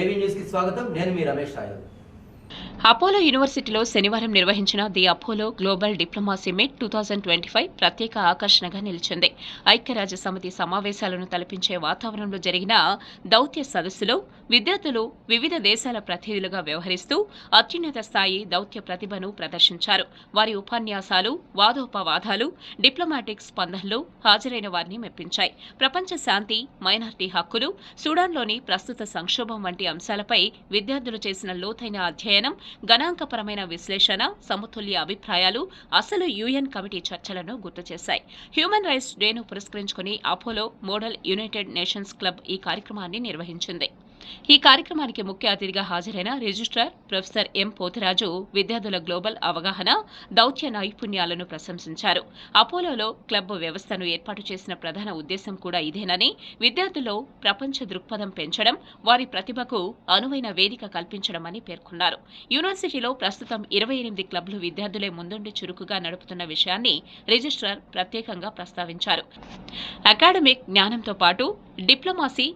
ఏవీ న్యూస్కి స్వాగతం. నేను మీ రమేష్ రాయల్. అపోలో యూనివర్సిటీలో శనివారం నిర్వహించిన ది అపోలో గ్లోబల్ డిప్లొమాసీ మీట్ 2025 ప్రత్యేక ఆకర్షణగా నిలిచింది. ఐక్యరాజ్య సమితి సమావేశాలను తలపించే వాతావరణంలో జరిగిన దౌత్య సదస్సులో విద్యార్థులు వివిధ దేశాల ప్రతినిధులుగా వ్యవహరిస్తూ అత్యున్నత స్థాయి దౌత్య ప్రతిభను ప్రదర్శించారు. వారి ఉపన్యాసాలు, వాదోపవాదాలు, డిప్లొమాటిక్ స్పందనలు హాజరైన వారిని మెప్పించాయి. ప్రపంచ శాంతి, మైనారిటీ హక్కులు, సుడాన్లోని ప్రస్తుత సంక్షోభం వంటి అంశాలపై విద్యార్థులు చేసిన లోతైన అధ్యయనం, గణాంకపరమైన విశ్లేషణ, సమతుల్య అభిప్రాయాలు అసలు యుఎన్ కమిటీ చర్చలను గుర్తు చేశాయి. హ్యూమన్ రైట్స్ డేను పురస్కరించుకుని Apollo model United Nations club ఈ కార్యక్రమాన్ని నిర్వహించింది. ఈ కార్యక్రమానికి ముఖ్య అతిథిగా హాజరైన రిజిస్ట్రార్ ప్రొఫెసర్ ఎం పోతిరాజు విద్యార్థుల గ్లోబల్ అవగాహన, దౌత్య నైపుణ్యాలను ప్రశంసించారు. అపోలోలో క్లబ్ వ్యవస్థను ఏర్పాటు చేసిన ప్రధాన ఉద్దేశం కూడా ఇదేనని, విద్యార్థుల్లో ప్రపంచ దృక్పథం పెంచడం, వారి ప్రతిభకు అనువైన వేదిక కల్పించడమని పేర్కొన్నారు. యూనివర్సిటీలో ప్రస్తుతం 28 క్లబ్లు విద్యార్థులే ముందుండి చురుకుగా నడుపుతున్న విషయాన్ని రిజిస్ట్రార్ ప్రత్యేకంగా ప్రస్తావించారు. అకాడమిక్ జ్ఞానంతో పాటు డిప్లొమాసీ,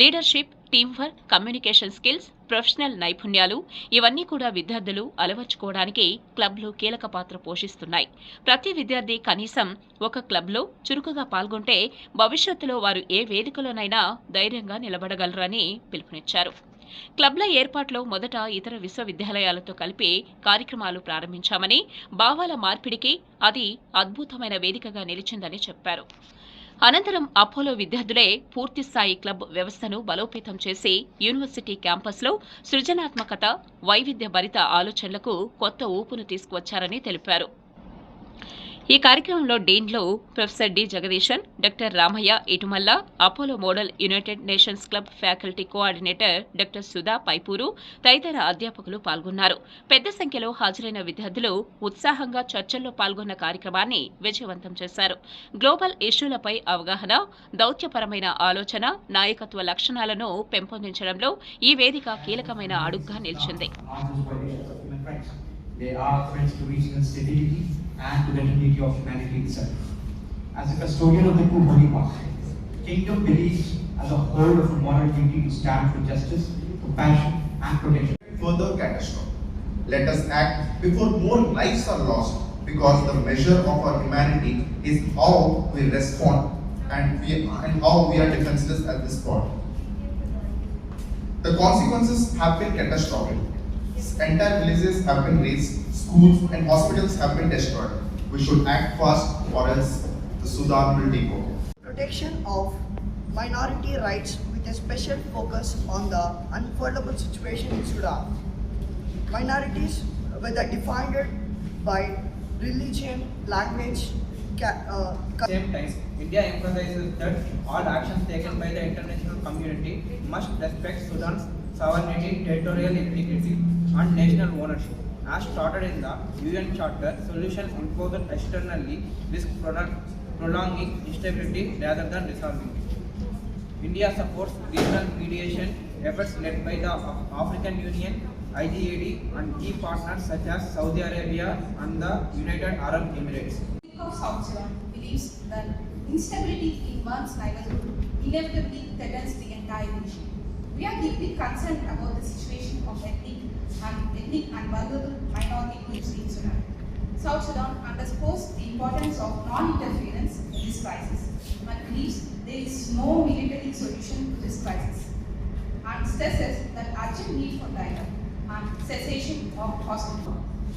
leadership, team work, communication skills, professional నైపుణ్యాలు ఇవన్నీ కూడా విద్యార్థులు అలవర్చుకోవడానికి క్లబ్లు కీలక పాత్ర పోషిస్తున్నాయి. ప్రతి విద్యార్థి కనీసం ఒక క్లబ్లో చురుకుగా పాల్గొంటే భవిష్యత్తులో వారు ఏ వేదికలోనైనా ధైర్యంగా నిలబడగలరని పిలుపునిచ్చారు. క్లబ్ల ఏర్పాటులో మొదట ఇతర విశ్వవిద్యాలయాలతో కలిపి కార్యక్రమాలు ప్రారంభించామని, భావాల మార్పిడికి అది అద్భుతమైన వేదికగా నిలిచిందని చెప్పారు. అనంతరం అపోలో విద్యార్థులే పూర్తిస్థాయి క్లబ్ వ్యవస్థను బలోపేతం చేసి యూనివర్సిటీ క్యాంపస్లో సృజనాత్మకత, వైవిధ్య భరిత ఆలోచనలకు కొత్త ఊపును తీసుకువచ్చారని తెలిపారు. ఈ కార్యక్రమంలో డీన్లు professor D Jagadeesan, doctor Ramaiah Itumalla, Apollo model United Nations club faculty coordinator doctor Sudha Paipuru తదితర అధ్యాపకులు పాల్గొన్నారు. పెద్ద సంఖ్యలో హాజరైన విద్యార్థులు ఉత్సాహంగా చర్చల్లో పాల్గొన్న కార్యక్రమాన్ని విజయవంతం చేశారు. గ్లోబల్ ఇష్యూలపై అవగాహన, దౌత్యపరమైన ఆలోచన, నాయకత్వ లక్షణాలను పెంపొందించడంలో ఈ వేదిక కీలకమైన అడుగుగా నిలిచింది. They are friends to regional stability and to the dignity of humanity itself. As a custodian of the two holy paths, Kingdom believes as a whole of a moral duty to stand for justice, compassion and protection. Further catastrophe. Let us act before more lives are lost, because the measure of our humanity is how we respond and how we are defenseless at this point. The consequences have been catastrophic. Entire villages have been razed, schools and hospitals have been destroyed. We should act fast or else the Sudan will take over. Protection of minority rights with a special focus on the unfoldable situation in Sudan. Minorities, whether defined by religion, language, same time, India emphasizes that all actions taken by the international community must respect Sudan's sovereignty, territorial integrity, and national ownership. As started in the UN Charter, solutions imposed externally risk prolonging instability rather than resolving it. India supports regional mediation efforts led by the African Union, IGAD, and key partners such as Saudi Arabia and the United Arab Emirates. Of South Sudan believes that instability in one's neighborhood inevitably threatens the entire region. We are deeply concerned about the situation of ethnic and vulnerable minority groups in Sudan. South Sudan underscores the importance of non-interference in this crisis and believes there is no military solution to this crisis, and stresses that urgent need for dialogue and cessation of hostility.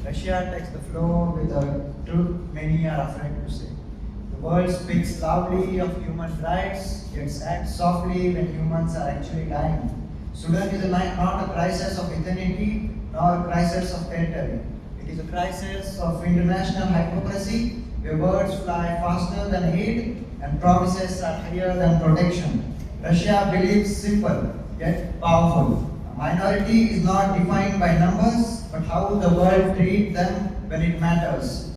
Russia takes the floor with a truth many are afraid to say. The world speaks loudly of human rights, yet acts softly when humans are actually dying. Sudan is not a crisis of eternity, nor a crisis of territory. It is a crisis of international hypocrisy, where words fly faster than aid and promises are higher than protection. Russia believes simple, yet powerful. A minority is not defined by numbers, but how the world treats them when it matters.